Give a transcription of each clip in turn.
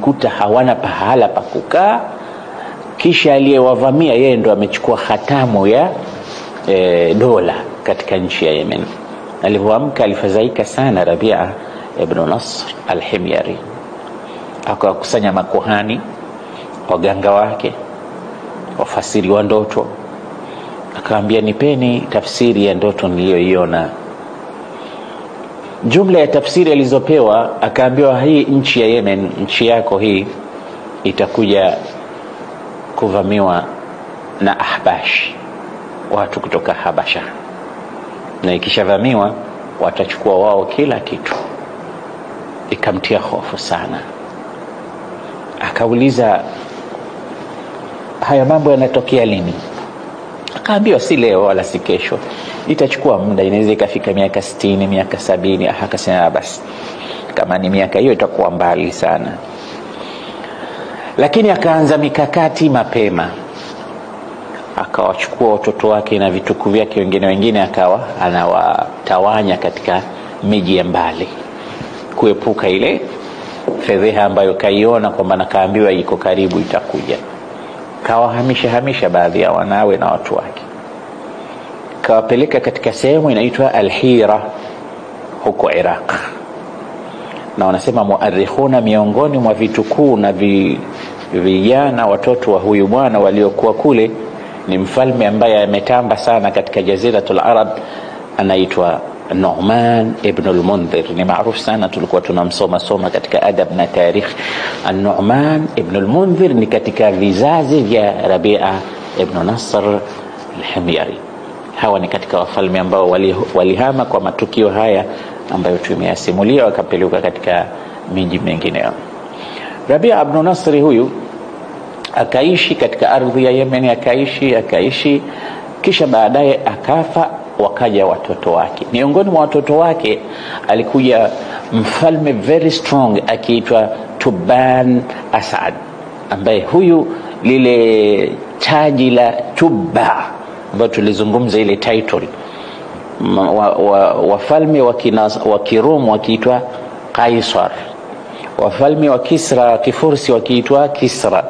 wakajikuta hawana pahala pa kukaa. Kisha aliyewavamia yeye ndo amechukua hatamu ya dola katika nchi ya Yemen. Alipoamka alifadhaika sana Rabia ibn Nasr al-Himyari. Akawakusanya makuhani, waganga wake, wafasiri wa ndoto. Akawaambia, nipeni tafsiri ya ndoto niliyoiona. Jumla ya tafsiri alizopewa, akaambiwa, hii nchi ya Yemen, nchi yako hii itakuja kuvamiwa na Ahbash, watu kutoka Habasha, na ikishavamiwa watachukua wao kila kitu. Ikamtia hofu sana. Akauliza, haya mambo yanatokea lini? Akaambiwa, si leo wala si kesho, itachukua muda, inaweza ikafika miaka 60, miaka 70. Akasema basi kama ni miaka hiyo itakuwa mbali sana. Lakini akaanza mikakati mapema. Akawachukua watoto wake na vituku vyake wengine akawa anawatawanya katika miji ya mbali, kuepuka ile fedheha ambayo kaiona kwamba nakaambiwa iko karibu itakuja. Kawahamisha baadhi ya wanawe na watu wake, kawapeleka katika sehemu inaitwa Al-Hira huko Iraq. Na wanasema muarrikhuna, miongoni mwa vitukuu na vijana watoto wa huyu bwana waliokuwa kule ni mfalme ambaye ametamba sana katika Jaziratul Arab, anaitwa Nu'man ibn al-Mundhir. Ni maarufu sana, tulikuwa tunamsoma katika adab na tarikh. Nu'man ibn al-Mundhir ni katika vizazi vya Rabia ibn Nasr al-Himyari. Hawa ni katika wafalme ambao walihama kwa matukio haya ambayo tumeyasimulia, wakapelekwa katika miji mingine. Rabia ibn Nasr huyu akaishi katika ardhi ya Yemen, akaishi kisha baadaye akafa. Wakaja watoto wake. Miongoni mwa watoto wake alikuja mfalme very strong akiitwa Tuban Asad, ambaye huyu lile taji la Tuba ambayo tulizungumza ile title, wafalme wa Kirum wakiitwa Kaisar, wafalme wa Kisra Kifursi wakiitwa Kisra,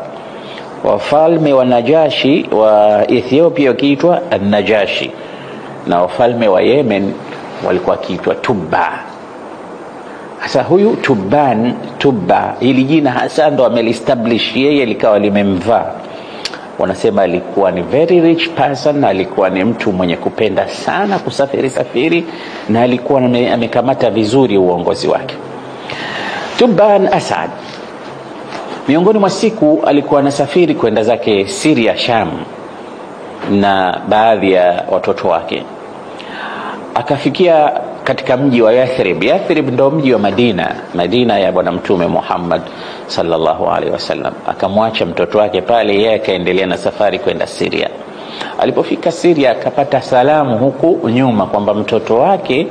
wafalme wa Najashi wa Ethiopia wakiitwa An-Najashi, na wafalme wa Yemen walikuwa kiitwa Tuba. Sasa huyu Tuba, hili jina hasa ndo ameliestablish yeye, likawa limemvaa. Wanasema alikuwa ni very rich person, alikuwa ni mtu mwenye kupenda sana kusafiri, na alikuwa amekamata vizuri uongozi wake. Tuban Asad, miongoni mwa siku alikuwa anasafiri kwenda zake Syria, Sham, na baadhi ya watoto wake. Akafikia katika mji wa Yathrib. Yathrib ndo mji wa Madina ya bwana Mtume Muhammad sallallahu alaihi wasallam. Akamwacha mtoto wake pale, yeye akaendelea na safari kwenda Syria. Alipofika Syria akapata salamu huku nyuma kwamba mtoto wake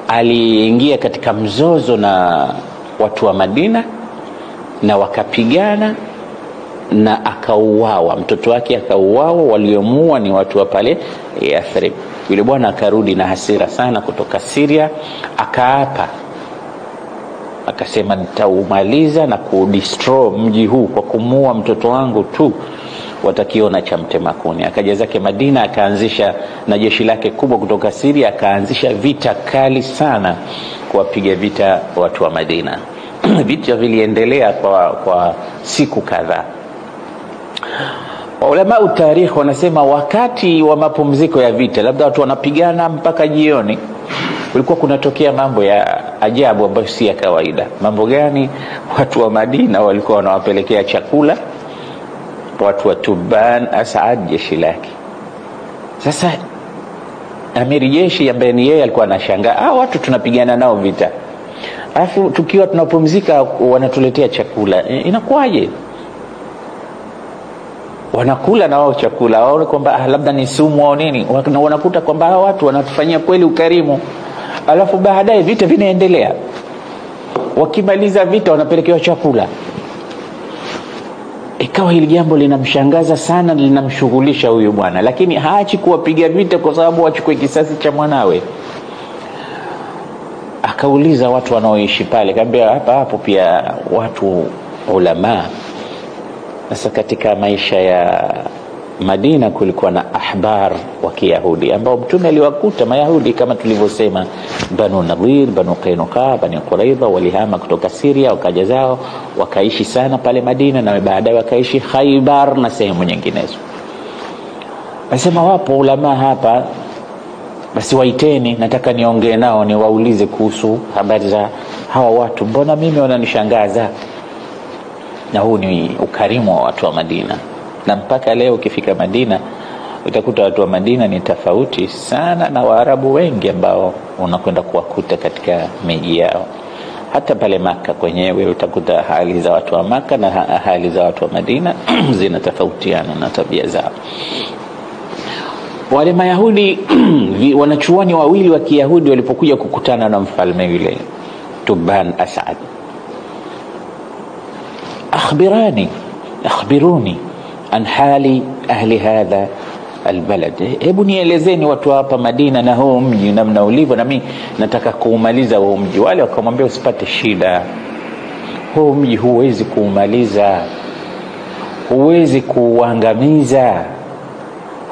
aliingia katika mzozo na watu wa Madina na wakapigana na akauawa. Mtoto wake akauawa, waliomuua ni watu wa pale Yathrib. Yule bwana akarudi na hasira sana kutoka Syria, akaapa, akasema nitaumaliza na kudestroy mji huu kwa kumuua mtoto wangu tu, watakiona cha mtema kuni. Akaja zake Madina, akaanzisha na jeshi lake kubwa kutoka Syria, akaanzisha vita kali sana kuwapiga vita watu wa Madina. Vita viliendelea kwa siku kadhaa. Ulama wa tarikh wanasema wakati wa mapumziko ya vita, labda watu wanapigana mpaka jioni, kulikuwa kunatokea mambo ya ajabu ambayo si ya kawaida. Mambo gani? Watu wa Madina walikuwa wanawapelekea chakula watu wa Tuban Asad, jeshi lake. Sasa amiri jeshi ambaye ni yeye alikuwa anashangaa, watu tunapigana nao vita, alafu tukiwa tunapumzika wanatuletea chakula, inakuwaje? Wanakula na wao chakula, waone kwamba labda ni sumu au nini. Wanakuta kwamba hao watu wanatufanyia kweli ukarimu, alafu baadaye vita vinaendelea. Wakimaliza vita wanapelekewa chakula. Ikawa hili jambo linamshangaza sana, linamshughulisha huyu bwana, lakini haachi kuwapiga vita kwa sababu achukue kisasi cha mwanawe. Akauliza watu wanaoishi pale, kaambia hapo pia watu ulama. Sasa katika maisha ya Madina kulikuwa na ahbar wa Kiyahudi ambao mtume aliwakuta Mayahudi kama tulivyosema, Banu Nadhir, Banu Qainuqa, Banu Quraidha, walihama kutoka Syria wakaja zao wakaishi sana pale Madina, na baadaye wakaishi Khaybar na sehemu nyinginezo. Anasema wapo ulama hapa, basi waiteni, nataka niongee nao, niwaulize kuhusu habari za hawa watu, mbona mimi wananishangaza. Na huu ni ukarimu wa watu wa Madina, na mpaka leo ukifika Madina utakuta watu wa Madina ni tofauti sana na Waarabu wengi ambao unakwenda kuwakuta katika miji yao. Hata pale Maka kwenyewe utakuta hali za watu wa Maka na hali za watu wa Madina zinatofautiana na tabia zao. Wale Mayahudi wanachuoni wawili wa Kiyahudi walipokuja kukutana na mfalme yule Tuban Asad, akhbiruni an hali ahli hadha albalad, hebu nielezeni watu hapa Madina na huu mji namna ulivyo, na mimi nataka kuumaliza huu mji. Wale wakamwambia usipate shida, huu mji huwezi kuumaliza, huwezi kuangamiza.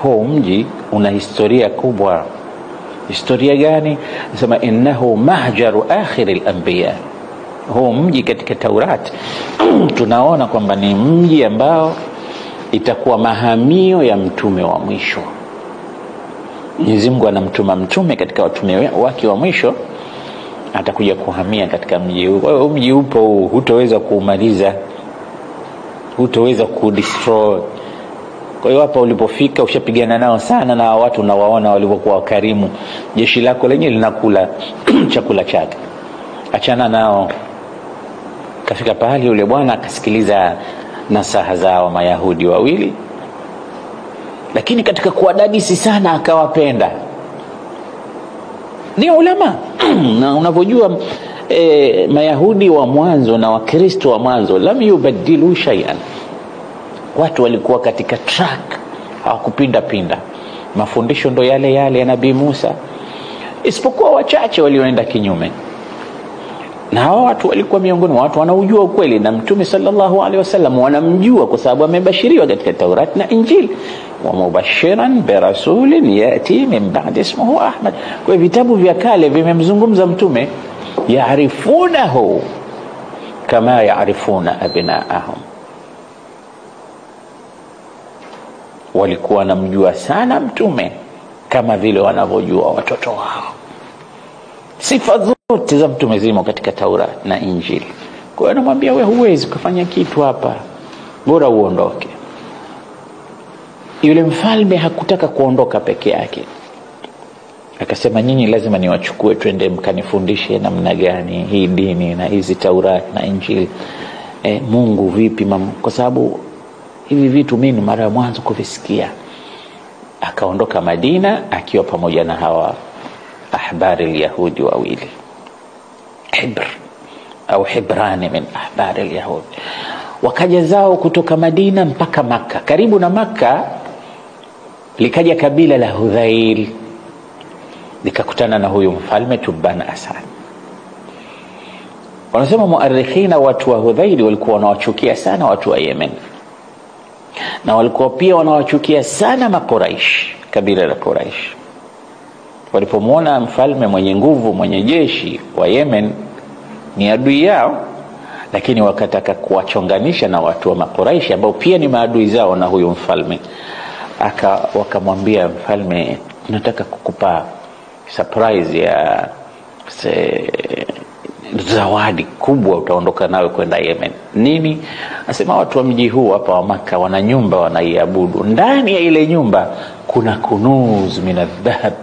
Huu mji una historia kubwa. Historia gani? Nasema innahu mahjaru akhir al-anbiya. Huu mji katika Taurat tunaona kwamba ni mji ambao itakuwa mahamio ya mtume wa mwisho. Mwenyezi Mungu anamtuma mtume katika watume wake wa mwisho, atakuja kuhamia katika mji huu. Kwa hiyo mji upo, hutoweza kuumaliza, hutoweza kudestroy. Kwa hiyo hapa ulipofika ushapigana nao sana, na watu unawaona walivyokuwa wakarimu, jeshi lako lenyewe linakula chakula chake, achana nao. Kafika pahali yule bwana akasikiliza nasaha zao Mayahudi wawili, lakini katika kuwadadisi sana akawapenda. Ni ulama na unavyojua Mayahudi wa mwanzo na Wakristo wa mwanzo lam yubaddilu shay'an. Watu walikuwa katika track, hawakupinda pinda. Mafundisho ndo yale yale ya Nabii Musa, isipokuwa wachache walioenda kinyume. Na hao watu walikuwa miongoni mwa watu wanaojua ukweli, na Mtume sallallahu alaihi wasallam wanamjua kwa sababu amebashiriwa katika Taurat na Injili, wa mubashiran bi rasulin yati min ba'di ismuhu Ahmad. Kwa vitabu vya kale vimemzungumza Mtume, yaarifunahu kama yaarifuna abnaahum. Walikuwa wanamjua sana Mtume kama vile wanavyojua watoto wao. Sifa zote za Mtume zimo katika Taurat na Injili. Kwa hiyo anamwambia wewe huwezi kufanya kitu hapa, bora uondoke. Yule mfalme hakutaka kuondoka peke yake, akasema nyinyi lazima niwachukue twende mkanifundishe namna gani hii dini na hizi Taurat na Injili, Mungu vipi kwa sababu hivi vitu mimi mara ya mwanzo kuvisikia. Akaondoka Madina akiwa pamoja na hawa ahbari al-Yahudi wawili, Hibr au Hibrani min ahbari al-Yahudi. Wakaja zao kutoka Madina mpaka Maka. Karibu na Maka likaja kabila la Hudhail, likakutana na huyu mfalme Tuban Asad. Wanasema muarrikhina watu wa Hudhail walikuwa wanawachukia sana watu wa Yemen, na walikuwa pia wanawachukia sana Makuraish, kabila la Quraish. Walipomwona mfalme mwenye nguvu, mwenye jeshi wa Yemen ni adui yao, lakini wakataka kuwachonganisha na watu wa Makuraish ambao pia ni maadui zao na huyu mfalme. Wakamwambia mfalme, tunataka kukupa surprise ya zawadi kubwa, utaondoka nawe kwenda Yemen. Nini? Asema watu wa mji huu hapa wa Maka wana nyumba wanaiabudu, ndani ya ile nyumba kuna kunuz min adh-dhahab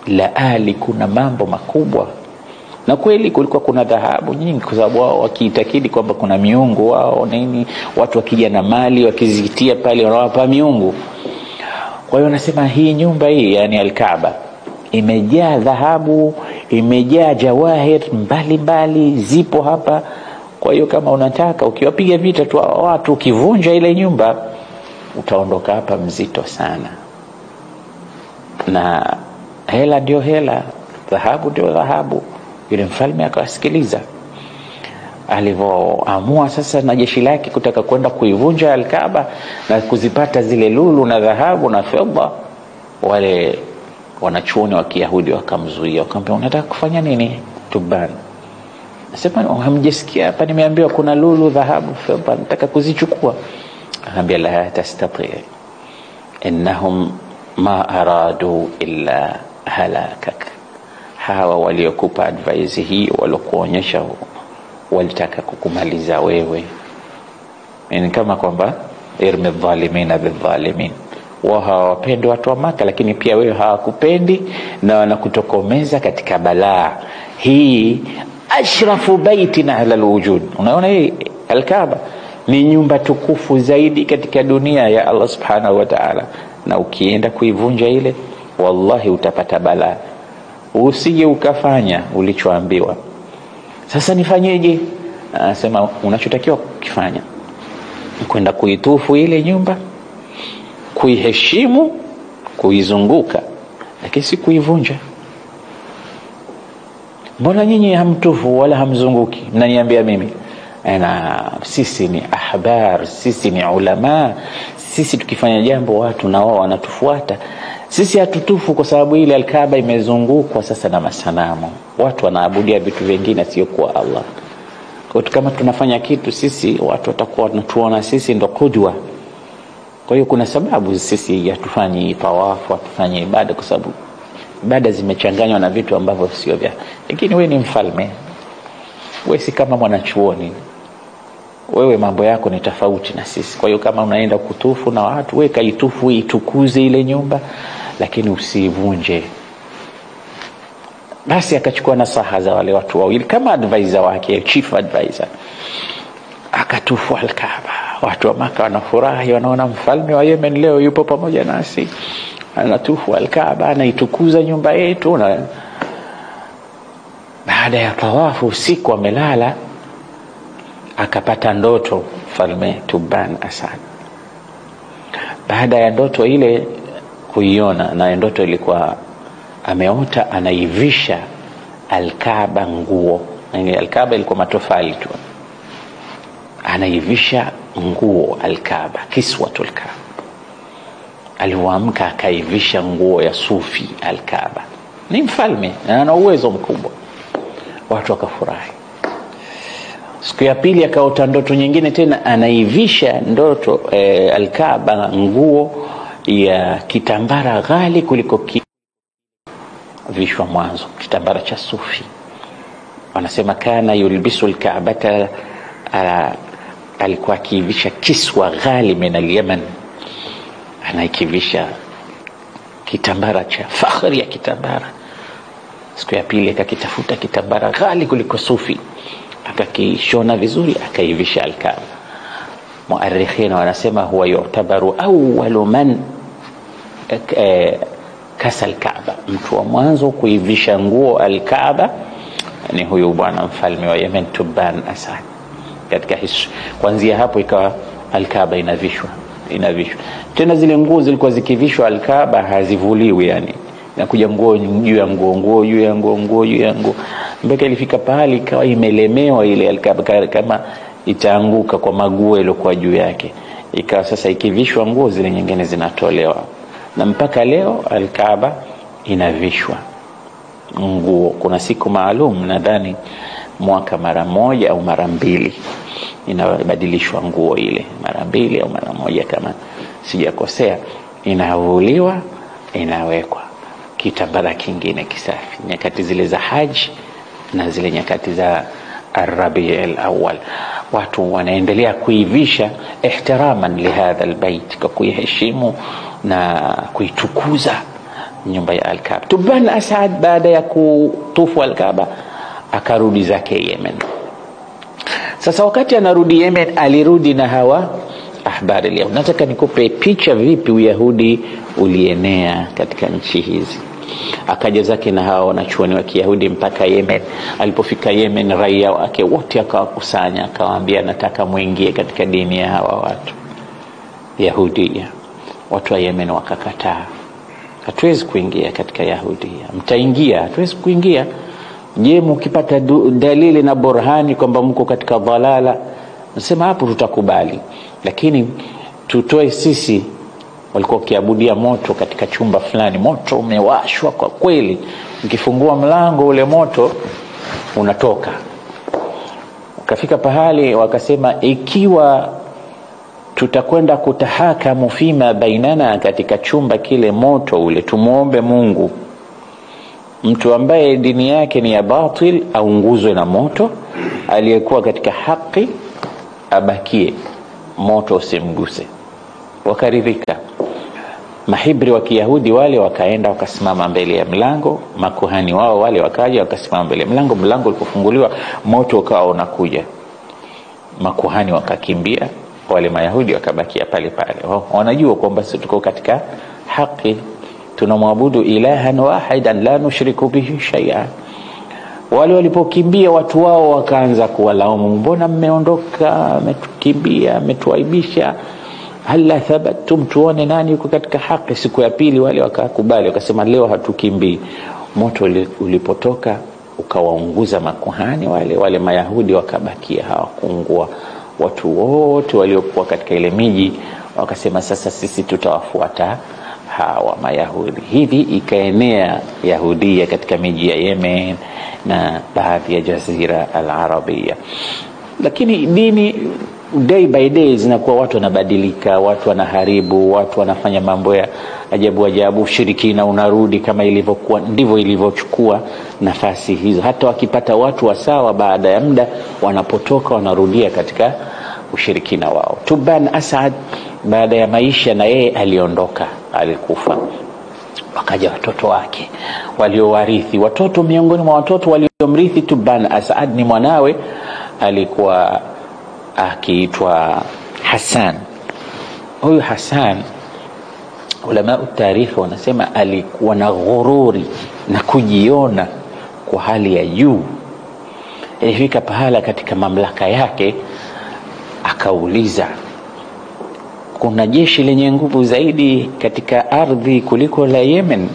laali, kuna mambo makubwa. Na kweli kulikuwa kuna dhahabu nyingi, kwa sababu wao wakiitakidi kwamba kuna miungu wao nini, watu wakija na mali wakizitia pale wanawapa miungu. Kwa hiyo nasema hii nyumba hii, yani al-Kaaba, imejaa dhahabu, imejaa jawahir mbalimbali zipo hapa. Kwa hiyo kama unataka ukiwapiga vita tu watu, ukivunja ile nyumba utaondoka hapa mzito sana. Na hela ndio hela, dhahabu ndio dhahabu. Yule mfalme akasikiliza. Alivyoamua sasa na jeshi lake kutaka kwenda kuivunja Al-Kaaba na kuzipata zile lulu na dhahabu na fedha, wale wanachuoni wa Kiyahudi wakamzuia, wakamwambia unataka kufanya nini Tuban? Asema hamjisikia hapa nimeambiwa kuna lulu, dhahabu, fedha, nataka kuzichukua. Anambia la tastati, innahum ma aradu illa halakak. Hawa waliokupa advice hii, walokuonyesha, walitaka kukumaliza wewe. Ni kama kwamba irmi dhalimina bidhalimin, wao hawapendi watu wa Maka, lakini pia wewe hawakupendi na wanakutokomeza katika balaa hii. Ashrafu baitin ala alwujud, unaona hii Al-Kaaba ni nyumba tukufu zaidi katika dunia ya Allah subhanahu wa ta'ala, na ukienda kuivunja ile wallahi utapata balaa. Usije ukafanya ulichoambiwa. Sasa nifanyeje? Anasema unachotakiwa kufanya kwenda kuitufu ile nyumba, kuiheshimu, kuizunguka, lakini si kuivunja. Mbona nyinyi hamtufu wala hamzunguki? Mnaniambia mimi sisi ni ahbar, sisi ni ulama, sisi tukifanya jambo watu na wao wanatufuata. Sisi hatutufu kwa sababu ile Al-Kaaba imezungukwa sasa na masanamu, watu wanaabudia vitu vingine sio kwa Allah. Kwa hiyo kama tunafanya kitu sisi, watu watakuwa wanatuona sisi ndo kudwa. Kwa hiyo kuna sababu sisi hatufanyi tawafu, hatufanyi ibada, kwa sababu ibada zimechanganywa na vitu ambavyo sio vya. Lakini wewe ni mfalme, wewe si kama mwanachuoni, wewe mambo yako ni tofauti na sisi. Kwa hiyo kama unaenda kutufu na watu, wewe kaitufu, itukuze ile nyumba, lakini usivunje. Basi akachukua nasaha za wale watu wawili kama advisor wake, chief advisor, akatufu Al-Kaaba. Watu wa Maka wanafurahi, wanaona mfalme wa Yemen leo yupo pamoja nasi, anatufu Al-Kaaba, anaitukuza nyumba yetu. Na baada ya tawafu usiku amelala, akapata ndoto mfalme Tuban Asad. Baada ya ndoto ile kuiona, na ndoto ilikuwa ameota anaivisha Al-Kaaba nguo. Yani Al-Kaaba ilikuwa matofali tu, anaivisha nguo Al-Kaaba, kiswatul Kaaba. Aliwaamka akaivisha nguo ya sufi Al-Kaaba. Ni mfalme na ana uwezo mkubwa. Watu wakafurahi. Siku ya pili akaota ndoto nyingine tena, anaivisha ndoto Al-Kaaba nguo ya kitambara ghali kuliko vishwa mwanzo, kitambara cha sufi. Wanasema kana yulbisu Al-Kaabata, alikuwa akivisha kiswa ghali min al-Yaman, anaikivisha kitambara cha fakhri ya kitambara. Siku ya pili akakitafuta kitambara ghali kuliko sufi, akakishona vizuri, akaivisha Al-Kaaba. Muarrikhina wanasema huwa yu'tabaru awwalu man kasa Al-Kaaba, mtu wa mwanzo kuivisha nguo Al-Kaaba ni huyu bwana mfalme wa Yemen Tuban Asad. Katika kuanzia hapo ikawa Al-Kaaba inavishwa tena. Zile nguo zilikuwa zikivishwa Al-Kaaba hazivuliwi, yani inakuja nguo juu ya nguo, nguo juu ya nguo, nguo juu ya nguo, mpaka ilifika pahali ikawa imelemewa ile Al-Kaaba kama itaanguka kwa maguo yaliokuwa juu yake. Ikawa sasa ikivishwa nguo zile nyingine zinatolewa, na mpaka leo Al-Kaaba inavishwa nguo. Kuna siku maalum, nadhani mwaka mara moja au mara mbili inabadilishwa nguo ile, mara mbili au mara moja kama sijakosea, inavuliwa, inawekwa kitambara kingine kisafi, nyakati zile za haji na zile nyakati za Ar-Rabi' al-Awwal. Watu wanaendelea kuivisha ihtiraman li hadha albayt, kwa kuiheshimu na kuitukuza nyumba ya Al-Kaaba. Tuban Asad baada ya kutufu Al-Kaaba akarudi zake Yemen. Sasa wakati anarudi Yemen, alirudi na hawa ahbari leo. Nataka nikupe picha vipi Uyahudi ulienea katika nchi hizi. Akaja zake na hawa wanachuoni wa Kiyahudi mpaka Yemen. Alipofika Yemen, raia wake wote akawakusanya, akawaambia nataka muingie katika dini ya hawa watu Yahudia. Watu wa Yemen wakakataa, hatuwezi kuingia katika Yahudia. Mtaingia, hatuwezi kuingia. Je, mkipata dalili na burhani kwamba mko katika dhalala, nasema hapo tutakubali. Lakini tutoe sisi walikuwa kiabudia moto katika chumba fulani, moto umewashwa kwa kweli, ukifungua mlango ule moto unatoka. Ukafika pahali wakasema ikiwa tutakwenda kutahakamu fima bainana katika chumba kile moto ule, tumuombe Mungu mtu ambaye dini yake ni ya batil aunguzwe na moto, aliyekuwa katika haki abakie moto usimguse. Wakaridhika. Mahibri wa Kiyahudi wale wakaenda wakasimama mbele ya mlango, makuhani wao wale wakaja wakasimama mbele ya mlango. Mlango ulipofunguliwa moto ukawa unakuja, makuhani wakakimbia, wale Mayahudi wakabakia pale pale. Wanajua kwamba sisi tuko katika haki, tunamwabudu ilahan wahidan la nushriku bihi shay'a. Wale walipokimbia watu wao wakaanza kuwalaumu, mbona mmeondoka, mmetukimbia, mmetuaibisha, hala thabattum, tuone nani yuko katika haki. Siku ya pili wale wakakubali, wakasema leo hatukimbii. Moto ulipotoka ukawaunguza makuhani wale Mayahudi wakabakia hawakuungua. Watu wote waliokuwa katika ile miji wakasema sasa sisi tutawafuata hawa Mayahudi. Hivi ikaenea Yahudia katika miji ya Yemen na baadhi ya Jazira al-Arabia. Lakini dini day by day zinakuwa watu wanabadilika, watu wanaharibu, watu wanafanya mambo ya ajabu ajabu. Ushirikina unarudi kama ilivyokuwa, ndivyo ilivyochukua nafasi hizo. Hata wakipata watu wasawa, baada ya muda wanapotoka wanarudia katika ushirikina wao. Tuban Asad baada ya maisha na yeye aliondoka, alikufa. Wakaja watoto wake waliowarithi. Watoto miongoni mwa watoto waliomrithi Tuban Asad ni mwanawe, alikuwa akiitwa Hassan. Huyu Hassan ulama utarikhi wanasema alikuwa na ghururi na kujiona kwa hali ya juu. Ilifika pahala katika mamlaka yake akauliza, kuna jeshi lenye nguvu zaidi katika ardhi kuliko la Yemen?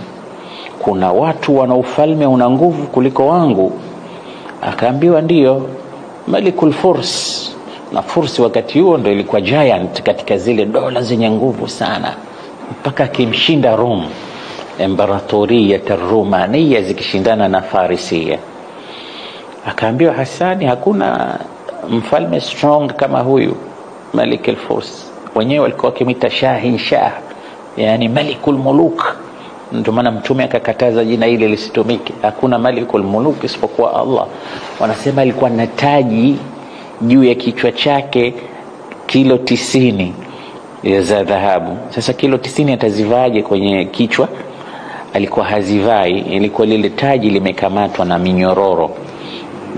Kuna watu wana ufalme una nguvu kuliko wangu? Akaambiwa ndiyo, Malikul Furs. Na Furs wakati huo ndio ilikuwa giant katika zile dola zenye nguvu sana, mpaka kimshinda Rum, Imperatoria Romania zikishindana na Farisia. Akaambiwa Hasani, hakuna mfalme strong kama huyu Malikul Furs. Wenyewe walikuwa kimita Shahin Shah, yani Malikul Muluk. Ndio maana mtume akakataza jina ile lisitumike. Hakuna Malikul Muluk isipokuwa Allah. Wanasema alikuwa na taji juu ya kichwa chake kilo 90 za dhahabu. Sasa kilo 90 atazivaje kwenye kichwa? Alikuwa hazivai, ilikuwa lile taji limekamatwa na minyororo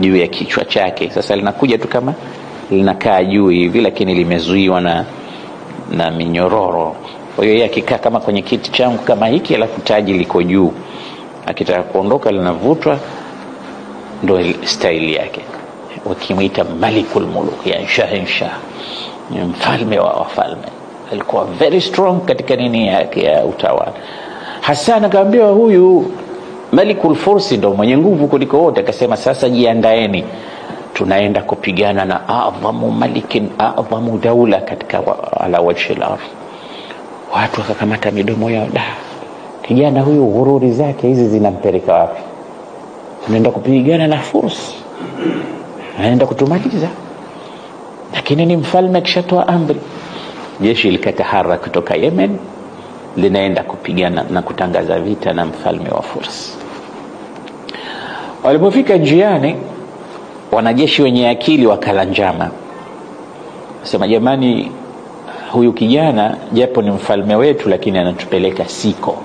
juu ya kichwa chake. Sasa linakuja tu kama linakaa juu hivi, lakini limezuiwa na minyororo. Kwa hiyo yeye akikaa kama kwenye kiti changu kama hiki, alafu taji liko juu, akitaka kuondoka linavutwa. Ndio style yake. Wakimuita Malikul Muluk, yani Shahin Shah, mfalme wa wafalme. Alikuwa very strong katika nini yake ya utawala. Hassan akaambiwa huyu Malikul Furs ndio mwenye nguvu kuliko wote. Akasema sasa jiandaeni, tunaenda kupigana na a'dhamu malikin, a'dhamu daula katika ala wajhi al-ardh. Watu wakakamata midomo yao, kijana huyu ghururi zake hizi zinampeleka wapi? Anaenda kupigana na Furs, anaenda kutumaliza. Lakini ni mfalme kishatoa amri. Jeshi likatahara kutoka Yemen linaenda kupigana na kutangaza vita na mfalme wa Furs. Walipofika njiani, wanajeshi wenye akili wakala njama. Sema jamani, huyu kijana japo ni mfalme wetu lakini anatupeleka siko.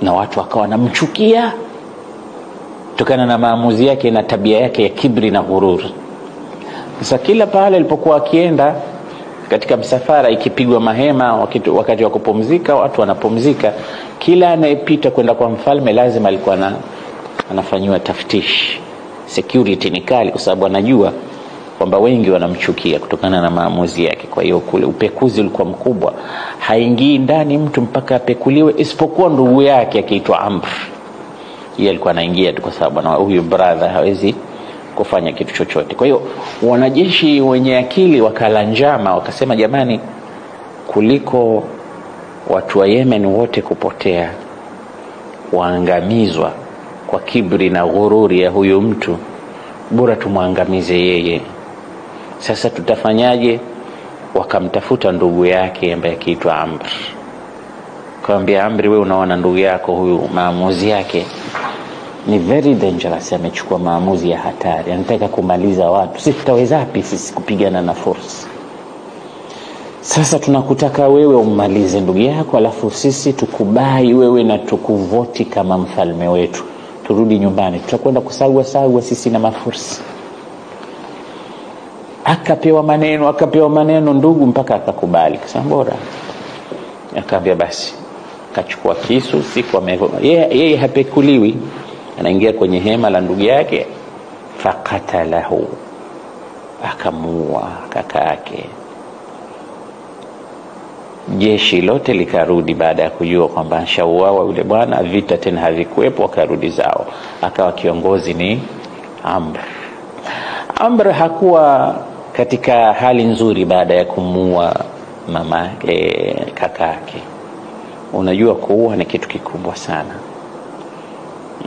Na watu wakawa wanamchukia kutokana na maamuzi yake na tabia yake ya kibri na ghurur. Sasa kila pale alipokuwa akienda katika msafara, ikipigwa mahema wakati wa kupumzika, watu wanapumzika, kila anayepita kwenda kwa mfalme lazima alikuwa anafanywa taftish. Security ni kali kwa sababu anajua kwamba wengi wanamchukia kutokana na maamuzi yake. Kwa hiyo kule upekuzi ulikuwa mkubwa. Haingii ndani mtu mpaka apekuliwe, isipokuwa ndugu yake akiitwa Amr. Yeye alikuwa anaingia tu kwa sababu na huyu brother hawezi kufanya kitu chochote. Kwa hiyo wanajeshi wenye akili wakala njama, wakasema jamani, kuliko watu wa Yemen wote kupotea, waangamizwa kwa kibri na ghururi ya huyu mtu, bora tumwangamize yeye. Sasa tutafanyaje? Wakamtafuta ndugu yake ambaye akiitwa Amr. Kaambia Amri, wewe unaona ndugu yako huyu maamuzi yake ni very dangerous, amechukua maamuzi ya hatari, anataka kumaliza watu, sisi tutaweza wapi sisi kupigana na force? Sasa tunakutaka wewe ummalize ndugu yako, alafu sisi tukubai wewe na tukuvoti kama mfalme wetu, turudi nyumbani, tutakwenda kusagwa sisi na mafursi. Akapewa maneno ndugu mpaka akakubali, kasema bora. Akaambia basi, akachukua kisu, siku yeye hapekuliwi, anaingia kwenye hema la ndugu yake, faqatalahu, akamuua kaka yake. Jeshi lote likarudi baada ya kujua kwamba shauawa yule bwana, vita tena havikuepo, wakarudi zao. Akawa kiongozi ni Amr. Amr hakuwa katika hali nzuri baada ya kumuua mama kaka yake. Unajua kuua ni kitu kikubwa sana.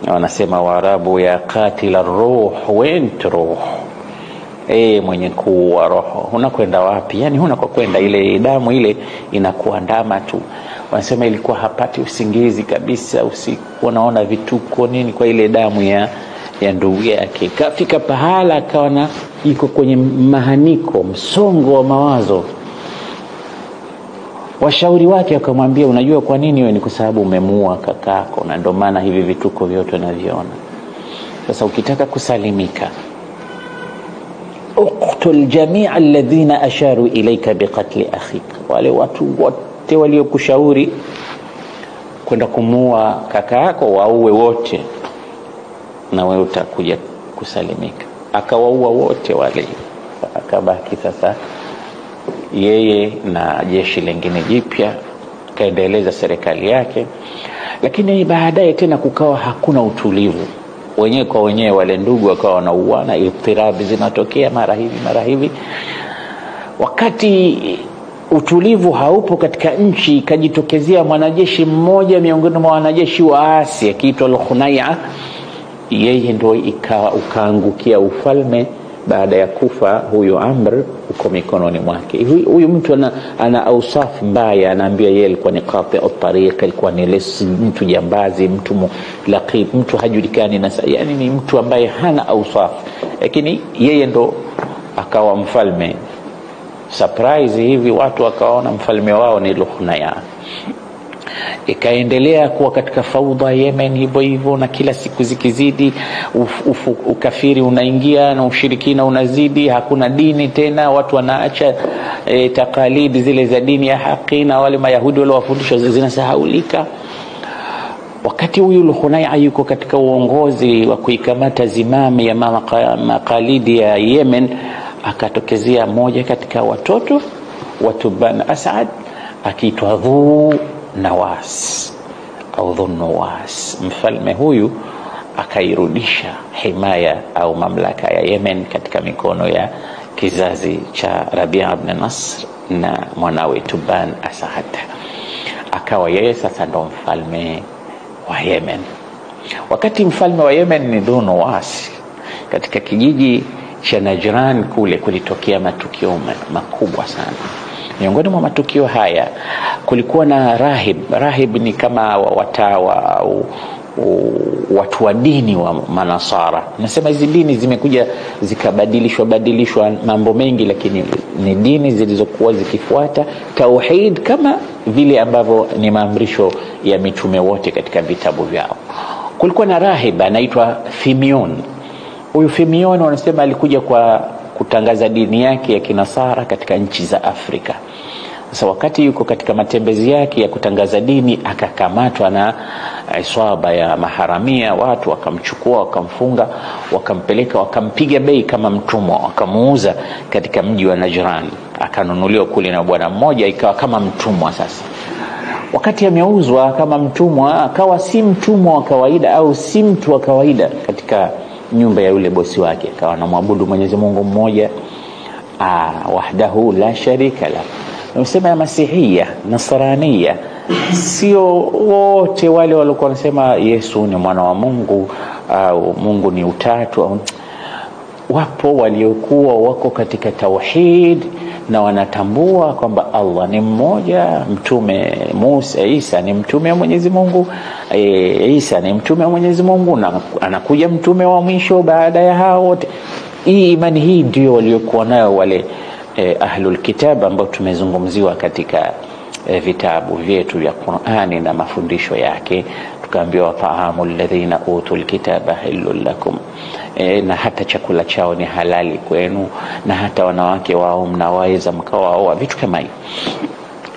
Wanasema Waarabu, ya qatila ruh went ruh, mwenye kuua roho unakwenda wapi? Yani huna kwa kwenda, ile damu ile inakuandama tu. Wanasema ilikuwa hapati usingizi kabisa usiku, unaona vituko nini kwa ile damu ya ndugu yake. Kafika pahala akaona yuko kwenye mahaniko, msongo wa mawazo. Washauri wake wakamwambia, unajua kwa nini wewe? Ni kwa sababu umemuua kakako, na ndio maana hivi vituko vyote unaviona. Sasa ukitaka kusalimika, uqtul jami'a alladhina asharu ilayka biqatli akhika, wale watu wote waliokushauri kwenda kumuua kaka yako waue wote, na wewe utakuja kusalimika. Akawaua wote wale, akabaki sasa yeye na jeshi lingine jipya, kaendeleza serikali yake. Lakini baadaye tena kukawa hakuna utulivu, wenyewe kwa wenyewe wale ndugu wakawa wanauana, itirabi zinatokea mara hivi. Wakati utulivu haupo katika nchi, kajitokezea mwanajeshi mmoja miongoni mwa wanajeshi waasi akiitwa Al-Khunai'a. Yeye ndio ukaangukia ufalme baada ya kufa huyo Amr, uko mikononi mwake. Huyu mtu ana ausaf mbaya, anaambia yeye alikuwa ni qati'u tariq, alikuwa ni mtu jambazi, mtu laqib, mtu hajulikani, na yani ni mtu ambaye hana ausaf, lakini yeye ndo akawa mfalme. Surprise hivi watu wakaona mfalme wao ni Al-Khunai'a. Ikaendelea kuwa katika faudha Yemen hivyo, na kila siku zikizidi ukafiri unaingia na ushirikina unazidi, hakuna dini tena, watu wanaacha takalidi zile za dini ya haki, na wale mayahudi wale wafundisho zinasahaulika. Wakati huyu Al-Khunai'a yuko katika uongozi wa kuikamata zimami ya makalidi ya Yemen, akatokezea moja katika watoto wa Bani Asad akiitwa Dhu Nawas au Dhu Nawas. Mfalme huyu akairudisha himaya au mamlaka ya Yemen katika mikono ya kizazi cha Rabia ibn Nasr na mwanawe Tuban Asad. Akawa yeye sasa ndo mfalme wa Yemen. Wakati mfalme wa Yemen ni Dhu Nawas, katika kijiji cha Najran kule kulitokea matukio makubwa sana. Miongoni mwa matukio haya kulikuwa na rahib ni kama watawa au watu wa dini wa Manasara. Nasema hizi dini zimekuja zikabadilishwa mambo mengi, lakini ni dini zilizokuwa zikifuata tauhid kama vile ambavyo ni maamrisho ya mitume wote katika vitabu vyao. Kulikuwa na rahib anaitwa Fimion. Huyu Fimion wanasema alikuja kwa kutangaza dini yake ya Kinasara katika nchi za Afrika. Sasa wakati yuko katika matembezi yake ya kutangaza dini, akakamatwa na iswaba ya maharamia. Watu wakamchukua, wakamfunga, wakampeleka, wakampiga bei kama mtumwa, wakamuuza katika mji wa Najran. Akanunuliwa kule na bwana mmoja, ikawa kama mtumwa. Sasa wakati ameuzwa kama mtumwa, akawa si mtumwa wa kawaida au si mtu wa kawaida katika nyumba ya yule bosi wake, akawa anamwabudu Mwenyezi Mungu mmoja wahdahu la sharika la. Unasema ya Masihia, Nasrania, sio wote wale walikuwa wanasema Yesu ni mwana wa Mungu au Mungu ni utatu. Wapo waliokuwa wako katika tauhid na wanatambua kwamba Allah ni mmoja, mtume Musa Isa ni mtume wa Mwenyezi Mungu, Isa ni mtume wa Mwenyezi Mungu na anakuja mtume wa mwisho baada ya hao wote. Hii imani hii ndio waliokuwa nayo wale ahlul kitab ambao tumezungumziwa katika vitabu vyetu vya Qur'ani na mafundisho yake. Tukaambiwa ta'amul ladhina utul kitaba halal lakum, na hata chakula chao ni halali kwenu, na hata wanawake wao mnaweza mkawaoa, vitu kama hivi.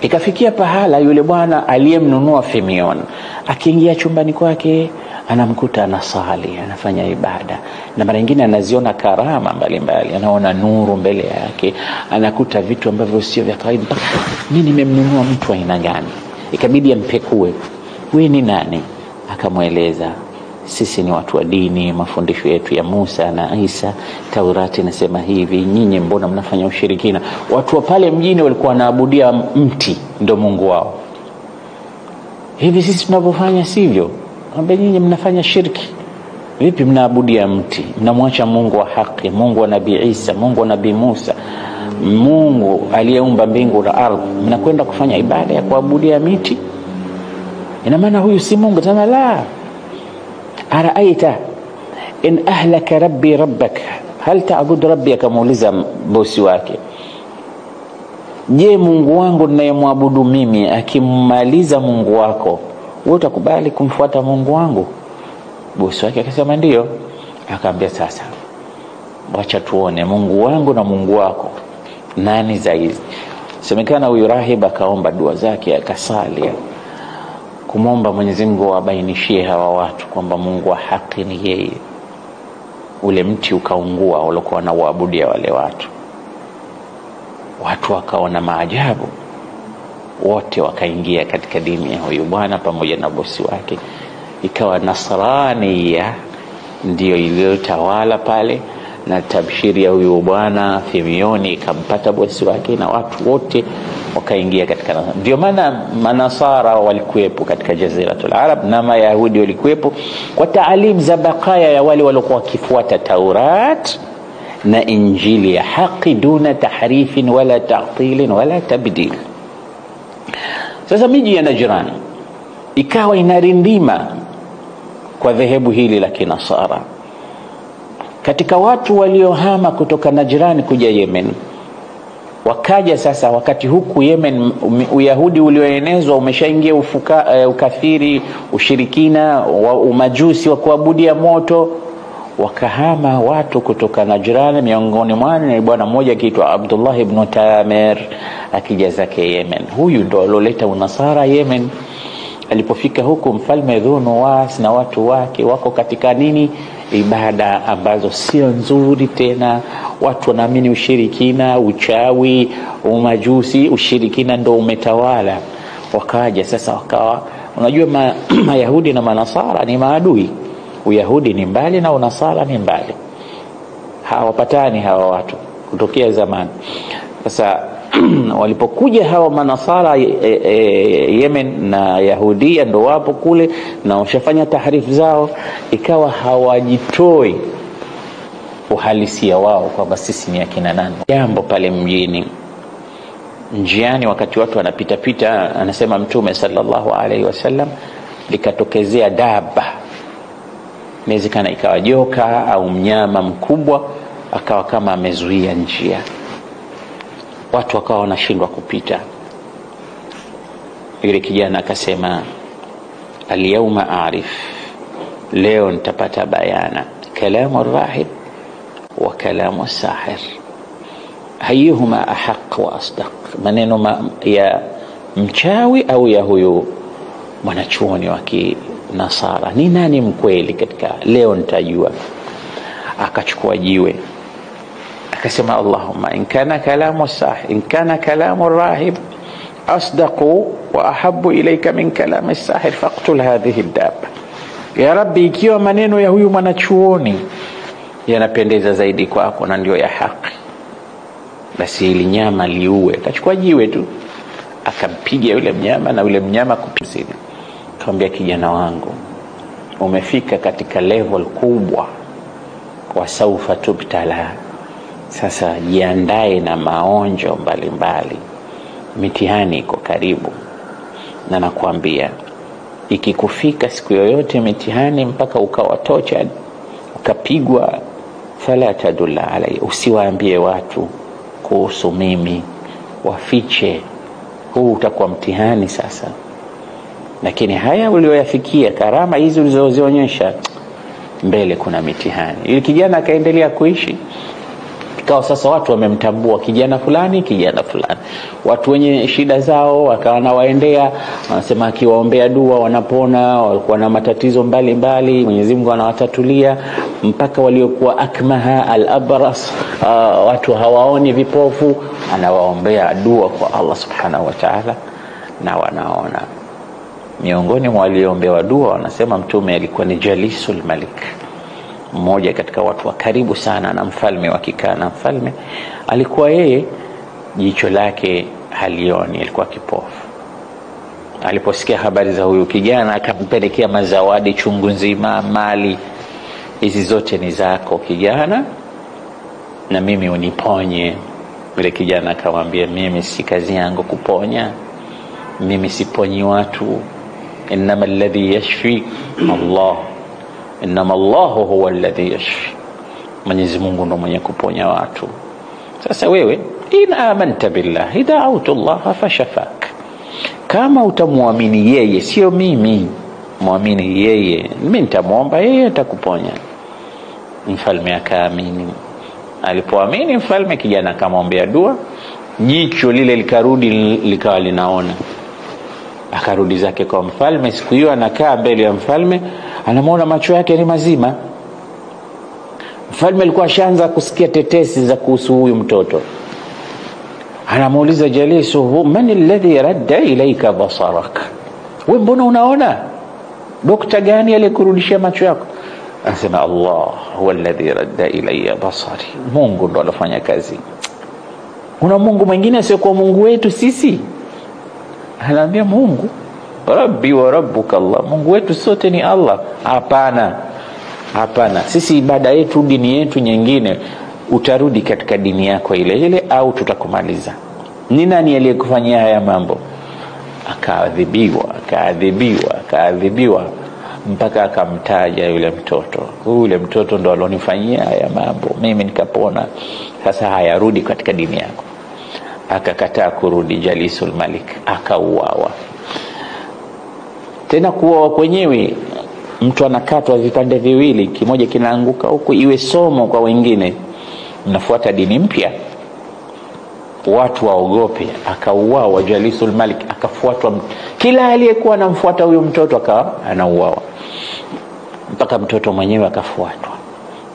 Ikafikia pahala yule bwana aliyemnunua Fimion akiingia chumbani kwake anamkuta anasali, anafanya ibada, na mara nyingine anaziona karama mbalimbali, anaona nuru mbele yake, anakuta vitu ambavyo sio vya kawaida. Mimi nimemnunua mtu aina gani? Ikabidi ampekue, wewe ni nani? Akamweleza, sisi ni watu wa dini, mafundisho yetu ya Musa na Isa, Taurati nasema hivi, nyinyi mbona mnafanya ushirikina? Watu wa pale mjini walikuwa wanaabudia mti ndio Mungu wao. Hivi sisi tunavyofanya sivyo? Ambaye nyinyi mnafanya shirki. Vipi mnaabudia mti? Mnamwacha Mungu wa haki, Mungu wa Nabii Isa, Mungu wa Nabii Musa, Mungu aliyeumba mbingu na ardhi, mnakwenda kufanya ibada ya kuabudia miti? Ina maana huyu si Mungu. Tena la, araaita in ahlaka rabbi rabbak hal ta'bud rabbi? Akamuuliza bosi wake, je, Mungu wangu ninayemwabudu mimi akimmaliza Mungu wako, wewe utakubali kumfuata Mungu wangu? Bosi wake akasema ndio. Akamwambia, sasa wacha tuone Mungu wangu na Mungu wako nani zaidi. Semekana huyu rahib akaomba dua zake, akasali kumomba Mwenyezi Mungu abainishie hawa watu kwamba Mungu wa haki ni yeye. Ule mti ukaungua walikuwa wanaabudia wale watu. Watu wakaona maajabu, wote wakaingia katika dini ya huyu bwana pamoja na bosi wake. Ikawa Nasrania ndio iliyotawala pale, na tabshiri ya huyu bwana Fimioni ikampata bosi wake, na watu wote wakaingia katika. Ndio maana Manasara walikuwepo katika Jaziratul Arab na Mayahudi walikuwepo kwa taalim za bakaya ya wale waliokuwa wakifuata Taurat na Injili ya haki, duna tahrifin wala ta'til wala tabdil. Sasa miji ya Najran ikawa inarindima kwa dhehebu hili la Kinasara. Katika watu waliohama kutoka Najran kuja Yemen, wakaja sasa wakati huku Yemen Uyahudi ulioenezwa umeshaingia ukafiri, ushirikina, umajusi wa kuabudia moto. Wakahama watu kutoka Najran, miongoni mwao ni bwana mmoja akiitwa Abdullah ibn Tamir, akija zake Yemen. Huyu ndo aloleta unasara Yemen. Alipofika huku mfalme Dhunuwas na watu wake wako katika nini? Ibada ambazo sio nzuri tena. Watu wanaamini ushirikina, uchawi, umajusi, ushirikina ndo umetawala. Wakaja sasa wakawa, unajua Mayahudi na Manasara ni maadui. Uyahudi ni mbali na Unasara ni mbali, hawapatani hawa watu kutokea zamani. Sasa walipokuja hawa Manasara Yemen na Yahudia ndo wapo kule na washafanya taharifu zao, ikawa hawajitoi uhalisia wao kwamba sisi ni akina nani. Jambo pale mjini, njiani wakati watu wanapita pita, anasema Mtume sallallahu alaihi wasallam, likatokezea daba, inawezekana ikawa joka au mnyama mkubwa, akawa kama amezuia njia. Watu wakawa wanashindwa kupita. Yule kijana akasema, al-yawma a'rif, leo nitapata bayana, kalamu ar-rahib wa kalamu as-sahir, ayyuhuma ahaq wa asdaq, maneno ya mchawi au ya huyu mwanachuoni wa Kinasara, ni nani mkweli katika? Leo nitajua. Akachukua jiwe akasema, Allahumma in kana kalamu sahih, in kana kalamu rahib asdaqu wa ahabbu ilayka min kalam as-sahir faqtul hadhihi ad-dabba. Ya Rabbi, ikiwa maneno ya huyu mwanachuoni yanapendeza zaidi kwako na ndio ya haki, basi ili nyama liue. Akachukua jiwe tu akampiga yule mnyama na yule mnyama kupizidi. Akamwambia, kijana wangu, umefika katika level kubwa, wa saufa tubtala. Sasa jiandae na maonjo mbalimbali, mitihani iko karibu. Na nakwambia, ikikufika siku yoyote mitihani mpaka ukawatocha, ukapigwa, fala tadulla alai, usiwaambie watu kuhusu mimi, wafiche. Huu utakuwa mtihani sasa. Lakini haya ulioyafikia, karama hizi ulizozionyesha, mbele kuna mitihani. Ili kijana akaendelea kuishi. Ikawa sasa watu wamemtambua kijana fulani, kijana fulani. Watu wenye shida zao wakawa nawaendea, wanasema akiwaombea dua wanapona, walikuwa na matatizo mbalimbali, Mwenyezi Mungu anawatatulia. Mpaka waliokuwa akmaha al-abras, watu hawaoni, vipofu, anawaombea dua kwa Allah subhanahu wa ta'ala na wanaona. Miongoni mwa walioombewa dua, wanasema mtume alikuwa ni Jalisul Malik, mmoja katika watu wa karibu sana na mfalme. Wakikaa na mfalme, alikuwa yeye jicho lake halioni, alikuwa kipofu. Aliposikia habari za huyu kijana, akampelekea mazawadi chungu nzima, mali, hizi zote ni zako kijana, na mimi uniponye. Yule kijana akamwambia, mimi si kazi yangu kuponya, mimi siponyi watu. Innama alladhi yashfi Allah, innama Allahu huwa alladhi yashfi, Mwenyezi Mungu ndo mwenye kuponya watu. Sasa wewe, in amanta billahi da'awtu Allah fashafak, kama utamuamini yeye, sio mimi, muamini yeye, mimi nitamuomba yeye, atakuponya. Mfalme akaamini. Alipoamini mfalme, kijana akamwombea dua, jicho lile likarudi, likawa linaona. Akarudi zake kwa mfalme. Siku hiyo anakaa mbele ya mfalme, anamuona macho yake ni mazima. Mfalme alikuwa ashaanza kusikia tetesi za kuhusu huyu mtoto. Anamuuliza jalisuhu, man alladhi radda ilayka basarak, wewe mbona unaona? Dokta gani aliyekurudishia macho yako? Anasema, Allah huwa alladhi radda ilayya basari, Mungu ndo alofanya kazi. Una Mungu mwingine sio kwa Mungu wetu sisi? Anaambia, Mungu Rabbi wa rabbuka Allah, Mungu wetu sote ni Allah. Hapana, hapana, sisi ibada yetu, dini yetu nyingine. Utarudi katika dini yako ile ile au tutakumaliza. Ni nani aliyekufanyia haya mambo? Akaadhibiwa mpaka akamtaja yule mtoto. Yule mtoto ndo alonifanyia haya mambo, mimi nikapona. Sasa hayarudi katika dini yako. Akakataa kurudi Jalisul Malik, akauawa. Tena kuuawa kwenyewe, mtu anakatwa vipande viwili, kimoja kinaanguka huku, iwe somo kwa wengine, mnafuata dini mpya, watu waogope. Akauawa Jalisul Malik, akafuatwa kila aliyekuwa anamfuata huyo mtoto akawa anauawa, mpaka mtoto mwenyewe akafuatwa.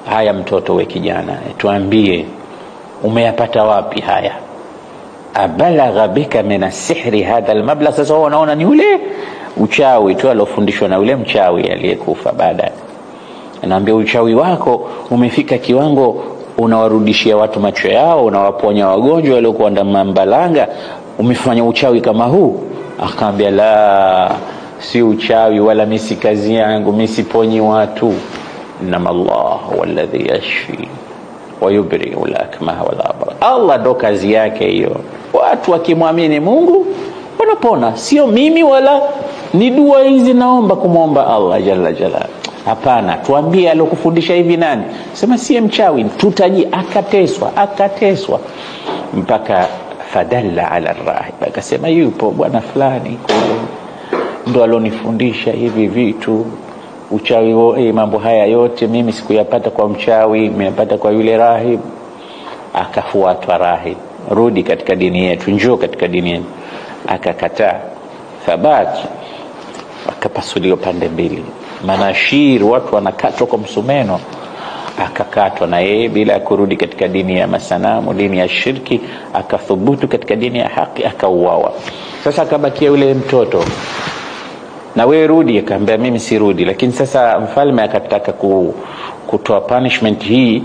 Haya mtoto, we kijana, tuambie umeyapata wapi haya? Abalagha bika min as-sihri hadha al-mablag. Sasa wanaona ni ule uchawi tu alofundishwa na ule mchawi aliyekufa baadaye. Anaambia, uchawi wako umefika kiwango unawarudishia watu macho yao, unawaponya wagonjwa waliokuwa na mambalanga, umefanya uchawi kama huu? Akaambia, la, si uchawi wala mimi si kazi yangu, mimi siponyi watu. Inna Allah walladhi yashfi wa yubri'u al-akmaha wal abra, Allah ndo kazi yake hiyo. Watu wakimwamini Mungu wanapona, sio mimi wala ni dua hizi naomba kumwomba Allah jalla jalla. Hapana, tuambie alokufundisha hivi nani? Sema si mchawi, tutaji. Akateswa mpaka fadalla ala rahib, akasema yupo bwana fulani ndo alonifundisha hivi vitu. Uchawi, mambo haya yote mimi sikuyapata kwa mchawi, nimeyapata kwa yule rahib. Akafuatwa rahib, rudi katika dini yetu, njoo katika dini yetu. Akakataa. Thabati, akapasuliwa pande mbili. Manashir, watu wanakatwa kwa msumeno. akakatwa na yeye bila kurudi katika dini ya masanamu, dini ya shirki, akathubutu katika dini ya haki, akauawa. Sasa akabakia yule mtoto, na wewe rudi. Akaambia mimi sirudi. Lakini sasa mfalme akataka kutoa punishment hii,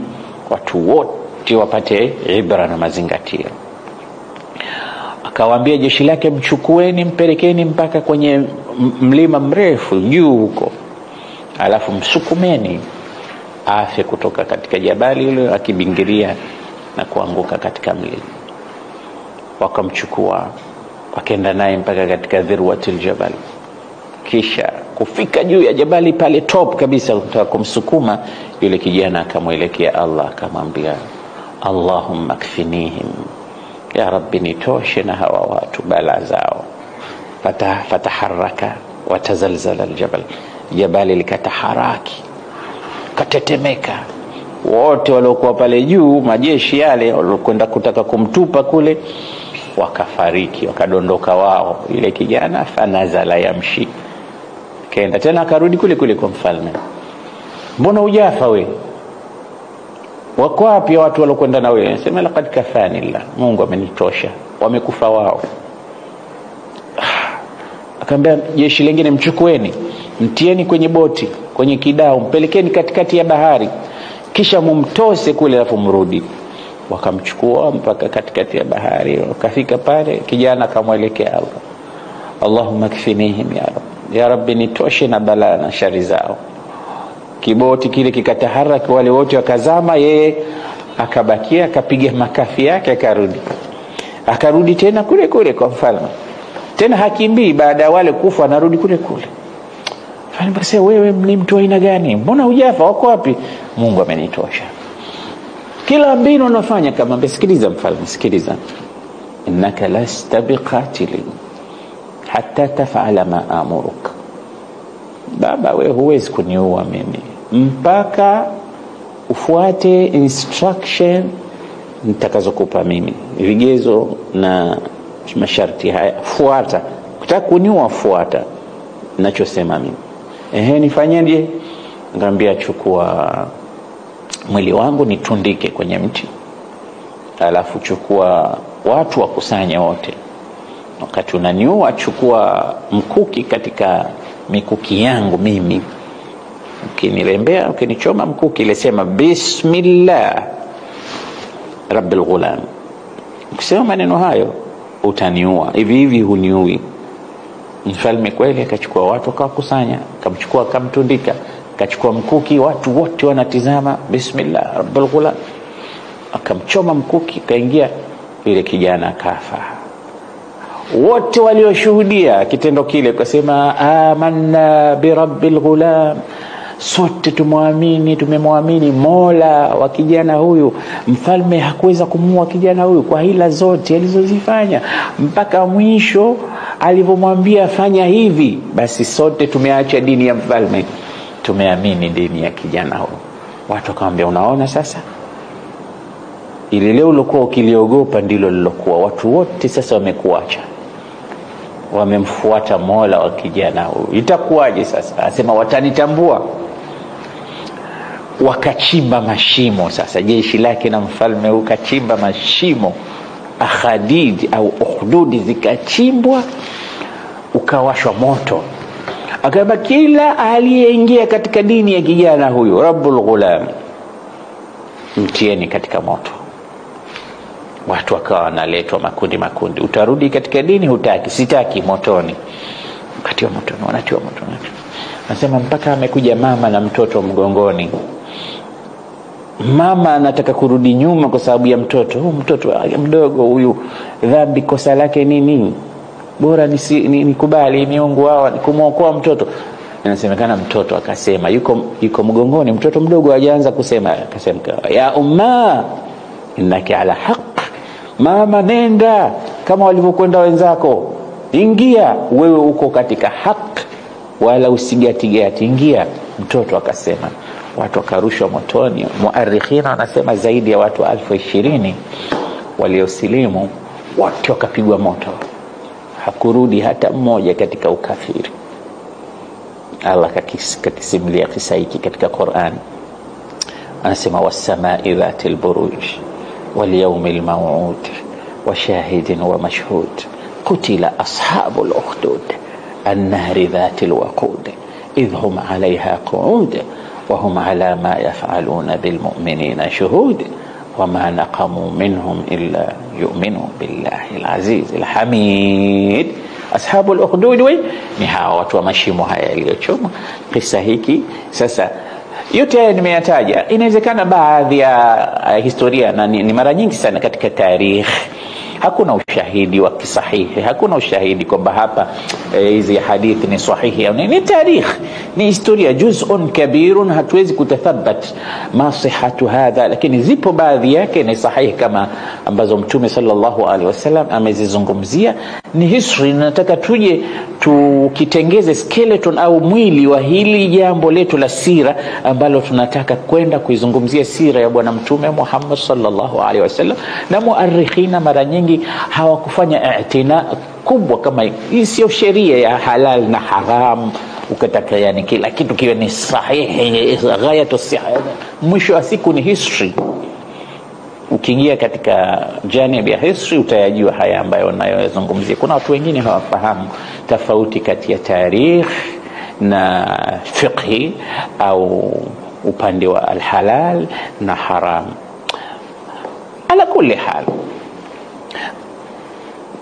watu wote wapate ibra na mazingatio. Akawaambia jeshi lake, mchukueni mpelekeni mpaka kwenye mlima mrefu juu huko, alafu msukumeni afe kutoka katika jabali ile, akibingiria na kuanguka katika mlima. Wakamchukua wakaenda naye mpaka katika dhirwatil jabal. Kisha kufika juu ya jabali pale top kabisa, kutaka kumsukuma yule kijana, akamwelekea Allah akamwambia, Allahumma kfinihim, ya Rabbi nitoshe na hawa watu bala zao. Fataharaka watazalzala aljabal, jabali likataharaki, katetemeka. Wote waliokuwa pale juu, majeshi yale walokwenda kutaka kumtupa kule, wakafariki, wakadondoka wao. Ile kijana fanazala yamshi, kaenda tena akarudi kule kule kwa mfalme. Mbona hujafa we? Wako wapi watu walokwenda na wewe? Sema laqad kafanillah, Mungu amenitosha, wamekufa wao. Akaambia jeshi lingine, mchukueni mtieni kwenye boti, kwenye kidao, mpelekeni katikati ya bahari, kisha mumtose kule alafu mrudi. Wakamchukua mpaka katikati ya bahari. Wakafika pale, kijana akamwelekea Allah, Allahumma kfinihim ya Rabbi, ya Rabbi nitoshe na balaa na shari zao. Kiboti kile kikataharaki, wale wote wakazama, yeye akabakia, akapiga makafi yake, akarudi tena kule kule kwa mfalme. Tena hakimbii baada ya wale kufa, anarudi kule kule. Mfalme basi, wewe ni mtu aina gani? Mbona hujafa? Wako wapi? Mungu amenitosha. Kila mbinu unafanya kama, sikiliza mfalme, sikiliza, innaka lasta biqatilin hatta taf'ala ma amuruk. Baba, wewe huwezi kuniua mimi mpaka ufuate instruction nitakazokupa mimi, vigezo na masharti haya fuata. Ukitaka kuniua fuata ninachosema mimi. Nifanyeje? Ngambia, chukua mwili wangu nitundike kwenye mti, alafu chukua watu wakusanye wote. Wakati unaniua, chukua mkuki katika mikuki yangu mimi, ukinirembea, ukinichoma mkuki ile, sema bismillah rabbil ghulam. Ukisema maneno hayo utaniua, hivi hivi huniui. Mfalme kweli akachukua watu akawakusanya, akamchukua akamtundika, akachukua mkuki, watu wote wanatizama, bismillah rabbil ghulam, akamchoma mkuki, kaingia. Yule kijana akafa. Wote walioshuhudia kitendo kile kusema amanna bi rabbil ghulam, sote tumemwamini Mola wa kijana huyu. Mfalme hakuweza kumuua kijana huyu kwa hila zote alizozifanya, mpaka mwisho alipomwambia fanya hivi, basi sote tumeacha dini ya mfalme, tumeamini dini ya kijana huyu. Watu wakamwambia, unaona sasa, ile leo ulikuwa ukiliogopa ndilo lilokuwa. Watu wote sasa wamekuacha, wamemfuata Mola wa kijana huyu, itakuwaje sasa? Asema watanitambua. Wakachimba mashimo sasa, jeshi lake na mfalme ukachimba mashimo, akhadid au ukhdudi zikachimbwa, ukawashwa moto. Akaba kila aliyeingia katika dini ya kijana huyu rabbul ghulam, mtieni katika moto. Watu wakawa wanaletwa makundi, utarudi katika dini? Hutaki? Sitaki, motoni. Wakati wa motoni, wanatiwa motoni. Nasema mpaka amekuja mama na mtoto mgongoni. Mama anataka kurudi nyuma kwa sababu ya mtoto. Mtoto mdogo huyu, dhambi kosa lake nini? Bora nikubali miungu wao kumuokoa mtoto. Inasemekana mtoto akasema, yuko mgongoni, mtoto mdogo hajaanza kusema, akasema, ya umma innaka ala haq, mama nenda kama walivyokwenda wenzako, ingia wewe uko katika haq, wala usigatigati, ingia. Mtoto akasema. Watu wakarushwa motoni. Muarikhina wanasema zaidi ya watu 20,000 waliosilimu, wote wakapigwa moto, hakurudi hata mmoja katika ukafiri. Allah kakisimulia kisa hiki katika Qur'an. anasema was-samaa'i dhatil buruj wal yawmil maw'ud wa shahidin wa mashhud qutila ashabul ukhdud an-nahri dhatil waqud idhum 'alayha qu'ud wa hum 'ala ma yaf'aluna bil mu'minina shuhud وما نقموا منهم إلا يؤمنوا بالله العزيز الحميد. أصحاب الأخدود ni hawa watu wa mashimo haya yaliyochoma. Kisa hiki sasa yote nimeyataja, inawezekana baadhi ya historia na ni mara nyingi sana katika tarikh hakuna ushahidi wa kisahihi, hakuna ushahidi kwamba hapa hizi hadithi ni sahihi au ni tarikh, ni historia juz'un kabirun, hatuwezi kutathabat ma sihhatu hadha, lakini zipo baadhi yake ni sahihi kama ambazo Mtume sallallahu alaihi wasallam amezizungumzia. Ni history, nataka tuje tukitengeze skeleton au mwili wa hili jambo letu la sira ambalo tunataka kwenda kuizungumzia sira ya bwana Mtume Muhammad sallallahu alaihi wasallam. Na muarrikhina mara nyingi hawakufanya i'tina kubwa kama hii. Sio sheria ya halal na haram ukataka yani kila kitu kiwe ni sahihi ghayatu sihha. Mwisho wa siku ni history. Ukiingia katika janib ya history utayajua haya ambayo ninayozungumzia. Kuna watu wengine hawafahamu tofauti kati ya tarikh na fiqhi au upande wa alhalal na haram. Ala kulli hal,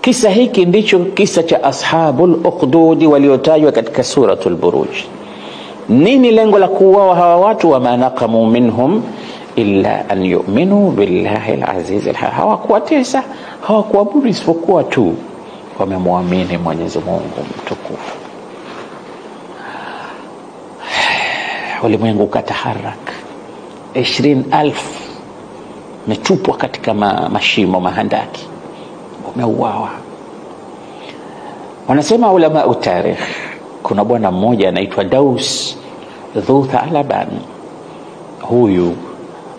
kisa hiki ndicho kisa cha ashabul ukhdud waliotajwa katika suratul buruj. Nini lengo la kuuawa hawa watu? Wa manaqamu minhum illa an yu'minu billahi al-aziz al-hamid. Hawakuwatesa, hawakuabudu isipokuwa tu wamemwamini Mwenyezi Mungu mtukufu. Ulimwengu kataharak, 20,000 metupwa katika mashimo mahandaki, wameuawa. Wanasema ulama utarikh, kuna bwana mmoja anaitwa Daus Dhu Thalaban. Huyu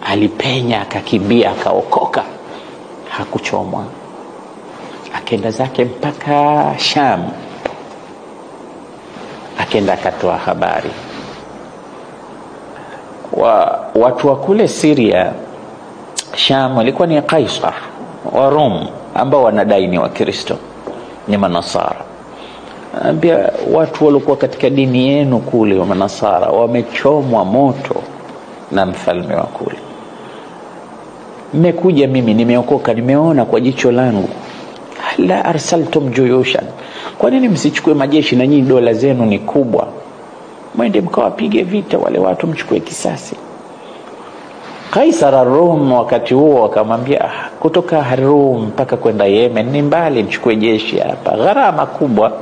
alipenya, akakimbia, akaokoka, hakuchomwa, akaenda zake mpaka Sham, akaenda akatoa habari. Watu wa kule Syria, Sham, walikuwa ni Kaisar wa Rum ambao wanadai ni wa Kristo, ni manasara. Ambia watu walikuwa katika dini yenu kule wa manasara wamechomwa moto na mfalme wa kule. Mmekuja, mimi nimeokoka, nimeona kwa jicho langu. La arsaltum juyushan, kwa nini msichukue majeshi? Na nyinyi dola zenu ni kubwa, mwende mkawapige vita wale watu, mchukue kisasi. Kaisar Rum wakati huo akamwambia, kutoka Rum mpaka kwenda Yemen ni mbali, mchukue jeshi hapa, gharama kubwa,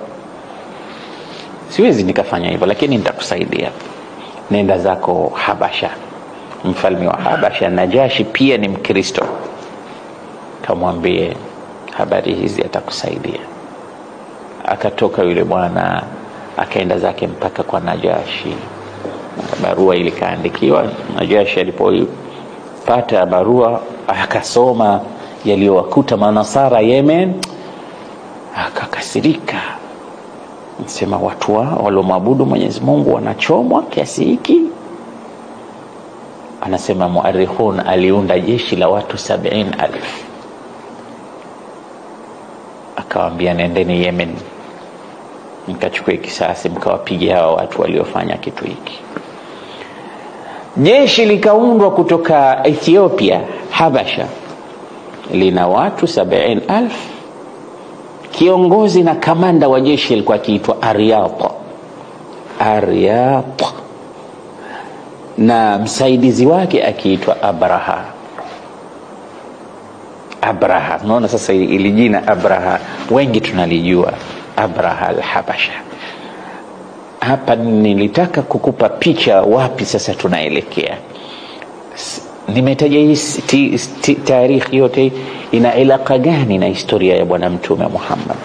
siwezi nikafanya hivyo, lakini nitakusaidia. Nenda zako Habasha, mfalme wa Habasha Najashi pia ni Mkristo, kamwambie habari hizi, atakusaidia. Akatoka yule bwana akaenda zake mpaka kwa Najashi. Barua ile kaandikiwa. Najashi alipopata barua akasoma yaliyowakuta manasara Yemen, akakasirika. Anasema watu waliomwabudu Mwenyezi Mungu wanachomwa kiasi hiki. Anasema muarrikhun aliunda jeshi la watu 70,000. Akawaambia nendeni Yemen mkachukue kisasi, mkawapigia hawa watu waliofanya kitu hiki. Jeshi likaundwa kutoka Ethiopia, Habasha, lina watu 70,000. Kiongozi na kamanda wa jeshi alikuwa akiitwa Aryat, na msaidizi wake akiitwa Abraha. Unaona sasa ili jina Abraha wengi tunalijua, Abraha al-Habasha. Hapa nilitaka kukupa picha wapi sasa tunaelekea. Nimetaja hii tarikhi yote ina ilaka gani na historia ya bwana Mtume Muhammad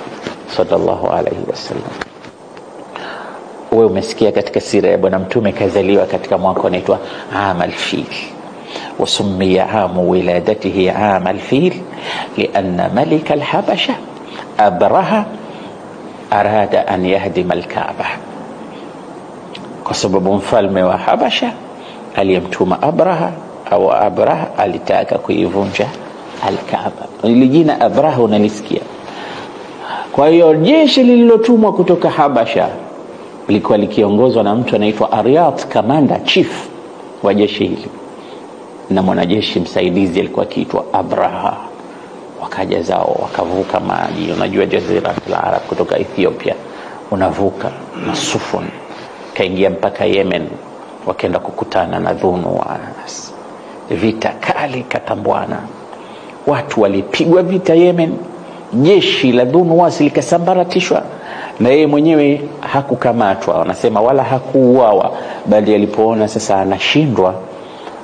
sallallahu alaihi wasallam. Wewe umesikia katika sira ya bwana Mtume kazaliwa katika mwaka unaitwa Amal Fil, وسمي عام ولادته عام الفيل لأن ملك الحبشة أبرهة أراد أن يهدم الكعبة. kwa sababu mfalme wa Habasha aliyemtuma Abraha au Abraha alitaka kuivunja Al-Kaaba. Ile jina Abraha unalisikia. Kwa hiyo jeshi lililotumwa kutoka Habasha lilikuwa likiongozwa na mtu anaitwa Aryat, commander chief wa jeshi hili, na mwanajeshi msaidizi alikuwa akiitwa Abraha. Wakaja zao wakavuka maji, unajua jazira la Arab kutoka Ethiopia unavuka na sufun, kaingia mpaka Yemen, wakaenda kukutana na Dhunwas. Vita kali katambwana, watu walipigwa vita Yemen, jeshi la Dhunwas likasambaratishwa, na yeye mwenyewe hakukamatwa, wanasema wala hakuuawa, bali alipoona sasa anashindwa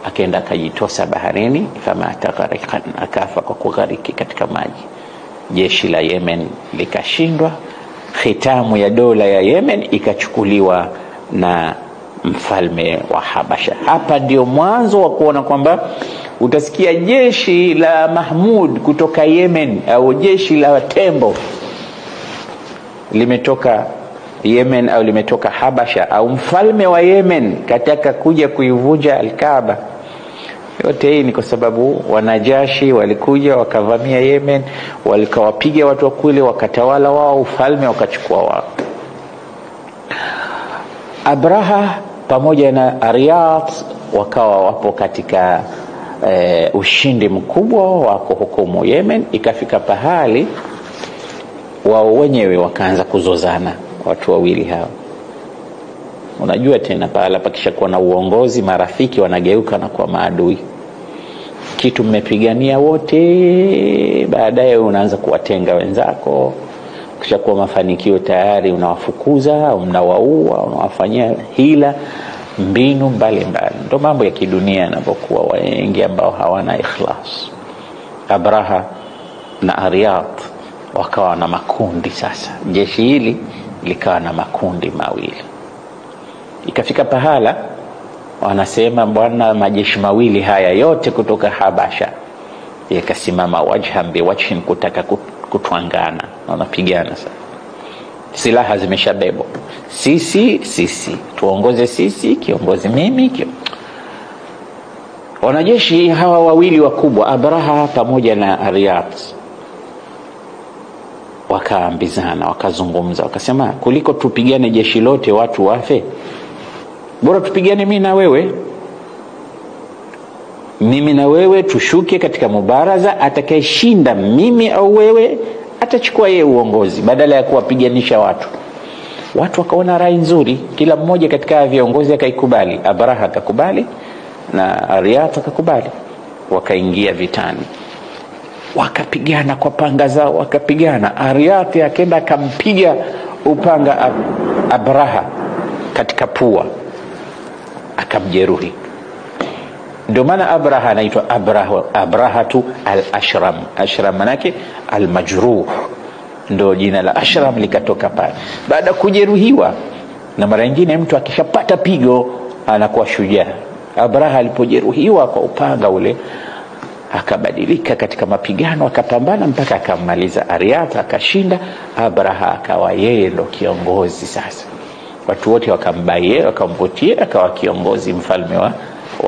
akaenda akajitosa baharini, kama atagharika, akafa kwa kughariki katika maji. Jeshi la Yemen likashindwa, khitamu ya dola ya Yemen ikachukuliwa na mfalme wa Habasha. Hapa ndio mwanzo wa kuona kwamba utasikia jeshi la Mahmud kutoka Yemen au jeshi la tembo limetoka Yemen au limetoka Habasha, au mfalme wa Yemen kataka kuja kuivunja Al-Kaaba. Yote hii ni kwa sababu wanajashi walikuja wakavamia Yemen, walikawapiga watu wa kule, wakatawala wao ufalme, wakachukua wao. Abraha pamoja na Aryat wakawa wapo katika ushindi mkubwa wa kuhukumu Yemen. Ikafika pahali wao wenyewe wakaanza kuzozana, watu wawili hao. Unajua tena pahala pakishakuwa na uongozi, marafiki wanageuka na kuwa maadui. Kitu mmepigania wote, baadaye unaanza kuwatenga wenzako. Kishakuwa mafanikio tayari unawafukuza au mnawaua, unawafanyia hila, mbinu mbalimbali. Ndio mambo ya kidunia yanapokuwa, wengi ambao hawana ikhlas. Abraha na Aryat wakawa na makundi sasa. Jeshi hili likawa na makundi mawili. Ikafika pahala wanasema bwana, majeshi mawili haya yote kutoka Habasha yakasimama wajhan biwajhin kutaka kutwangana, wanapigana sasa. Silaha zimeshabebwa, sisi tuongoze, sisi kiongozi mimi Wanajeshi hawa wawili wakubwa, Abraha pamoja na Aryat, wakaambizana, wakazungumza, wakasema kuliko tupigane jeshi lote watu wafe, bora tupigane mimi na wewe tushuke katika mubaraza, atakayeshinda mimi au wewe atachukua yeye uongozi badala ya kuwapiganisha watu. Watu wakaona rai nzuri, kila mmoja katika viongozi akaikubali. Abraha akakubali na Aryat akakubali, wakaingia vitani, wakapigana kwa panga zao, wakapigana. Aryat akaenda akampiga upanga Abraha katika pua, akamjeruhi. Ndio maana Abraha anaitwa Abrahatu al-Ashram. Ashram manake al-majruh, ndio jina la Ashram likatoka pale baada kujeruhiwa. Na mara nyingine mtu akishapata pigo anakuwa shujaa. Abraha alipojeruhiwa kwa upanga ule, akabadilika katika mapigano, akapambana mpaka akamaliza. Aryat akashinda, Abraha akawa yeye ndo kiongozi sasa. Watu wote wakambaye, wakamvutia, akawa kiongozi, mfalme wa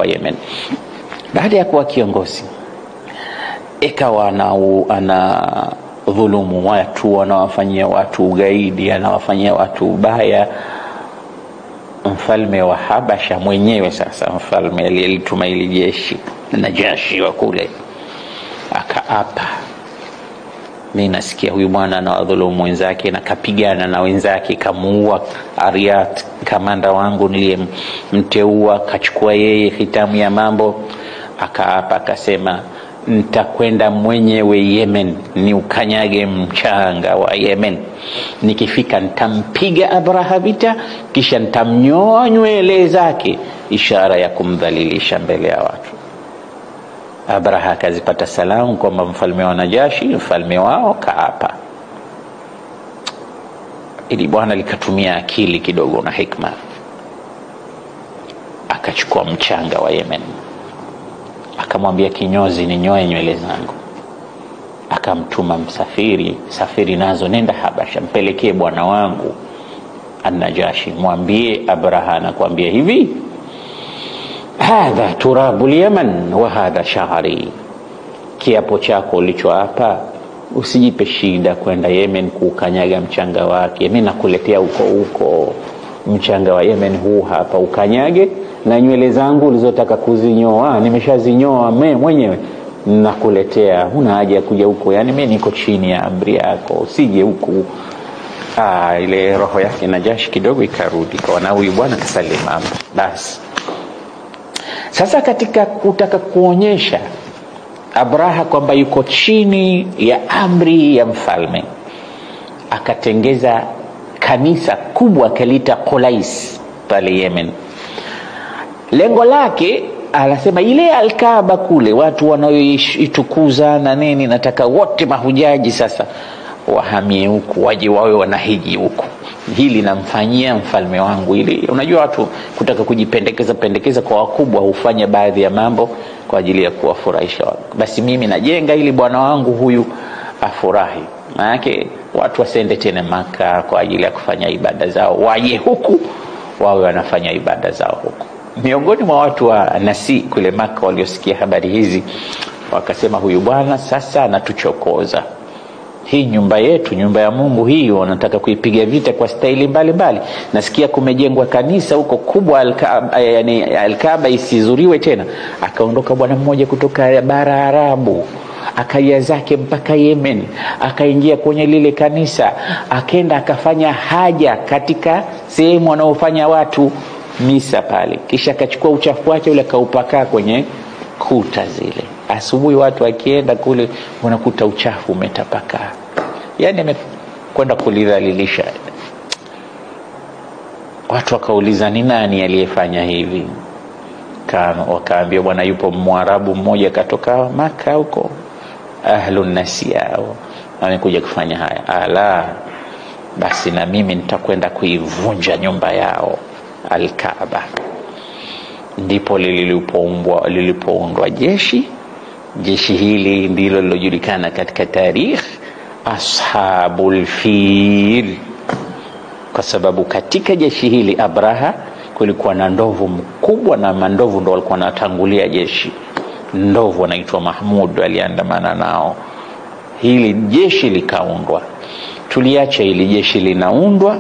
Yemen. Baada ya kuwa kiongozi, ikawa ana dhulumu watu, anawafanyia watu ugaidi, anawafanyia watu ubaya. Mfalme wa Habasha mwenyewe sasa, mfalme aliyetuma ile jeshi, Najashi wa kule, akaapa, mimi nasikia huyu bwana anawadhulumu wenzake, na kapigana na wenzake, kamuua Aryat, kamanda wangu niliyemteua, kachukua yeye hitamu ya mambo. Akaapa akasema, nitakwenda mwenyewe Yemen, ni ukanyage mchanga wa Yemen, nikifika nitampiga Abraha vita, kisha nitamnyoa nywele zake, ishara ya kumdhalilisha mbele ya watu. Abraha akazipata salamu kwamba mfalme wa Najashi, mfalme wao, kaapa. Ili bwana likatumia akili kidogo na hikma, akachukua mchanga wa Yemen, akamwambia kinyozi ninyoe nywele zangu. Akamtuma msafiri, safiri nazo, nenda Habasha, mpelekee bwana wangu An-Najashi, mwambie Abraha anakuambia hivi, hadha turabul Yaman wa hadha sha'ri, kiapo chako ulichoapa usijipe shida kwenda Yemen kukanyaga mchanga wake. Mimi nakuletea huko mchanga wa Yemen huu hapa ukanyage, na nywele zangu ulizotaka kuzinyoa nimeshazinyoa mimi mwenyewe, nakuletea. Huna haja kuja huko, yani mimi niko chini ya amri yako, usije huku. Ile roho yake Najashi kidogo ikarudi kwa na huyu bwana kasalima. Basi sasa katika kutaka kuonyesha Abraha kwamba yuko chini ya amri ya mfalme, akatengeza kanisa kubwa kalita Qulais pale Yemen. Lengo lake anasema ile Al-Kaaba kule watu wanaoitukuza na nini, nataka wote mahujaji sasa wahamie huku, waje wawe wanahiji huku. Hili namfanyia mfalme wangu. Ili unajua watu kutaka kujipendekeza kwa wakubwa hufanya baadhi ya mambo kwa ajili ya kuwafurahisha watu. Basi mimi najenga ili bwana wangu huyu afurahi. Maana watu wasende tena Maka kwa ajili ya kufanya ibada zao, waje huku wawe wanafanya ibada zao huku. Miongoni mwa watu wa Nasi kule Maka waliosikia habari hizi wakasema, huyu bwana sasa anatuchokoza. Hii nyumba yetu, nyumba ya Mungu hii, wanataka kuipiga vita kwa staili mbalimbali. Nasikia kumejengwa kanisa huko kubwa Al-Kaaba isizuriwe tena. Akaondoka bwana mmoja kutoka bara Arabu, akaja zake mpaka Yemen, akaingia kwenye lile kanisa, akaenda akafanya haja katika sehemu wanaofanya watu misa pale, kisha akachukua uchafu wake ule kaupaka kwenye kuta zile. Asubuhi watu wakienda kule wanakuta uchafu umetapaka. Yani amekwenda kulidhalilisha. Watu wakauliza ni nani aliyefanya hivi? Wakaambia bwana yupo Mwarabu mmoja katoka Maka huko, ahlun Nasiya, amekuja kufanya haya. Basi na mimi nitakwenda kuivunja nyumba yao Al-Kaaba. Ndipo lilipoundwa jeshi hili ndilo lilojulikana katika tarikh Ashabul Fil, kwa sababu katika jeshi hili Abraha kulikuwa na ndovu mkubwa, na mandovu ndio walikuwa wanatangulia jeshi. Ndovu anaitwa Mahmud aliandamana nao. Hili jeshi likaundwa. Tuliacha hili jeshi linaundwa.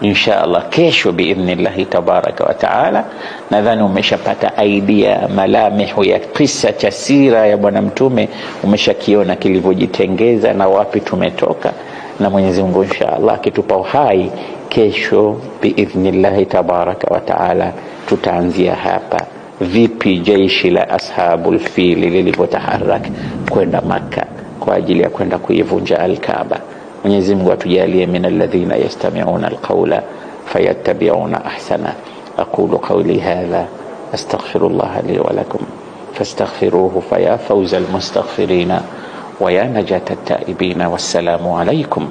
Inshallah kesho biidhnillahi tabaraka wa taala, nadhani umeshapata idea malamihu ya kisa cha sira ya bwana mtume, umeshakiona kilivyojitengeza na wapi tumetoka. Na Mwenyezi Mungu inshallah akitupa uhai, kesho biidhnillahi tabaraka wa taala tutaanzia hapa, vipi jeshi la Ashabul Fil lilivyotaharaka kwenda Maka kwa ajili ya kwenda kuivunja Al-Kaaba. Mwenyezi Mungu atujalie min alladhina yastami'una alqawla fayattabi'una ahsana. Aqulu qawli hadha astaghfirullah li wa lakum fastaghfiruhu faya fawza almustaghfirina wa ya najata at-ta'ibina. Wassalamu alaykum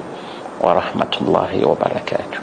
wa rahmatullahi wa barakatuh.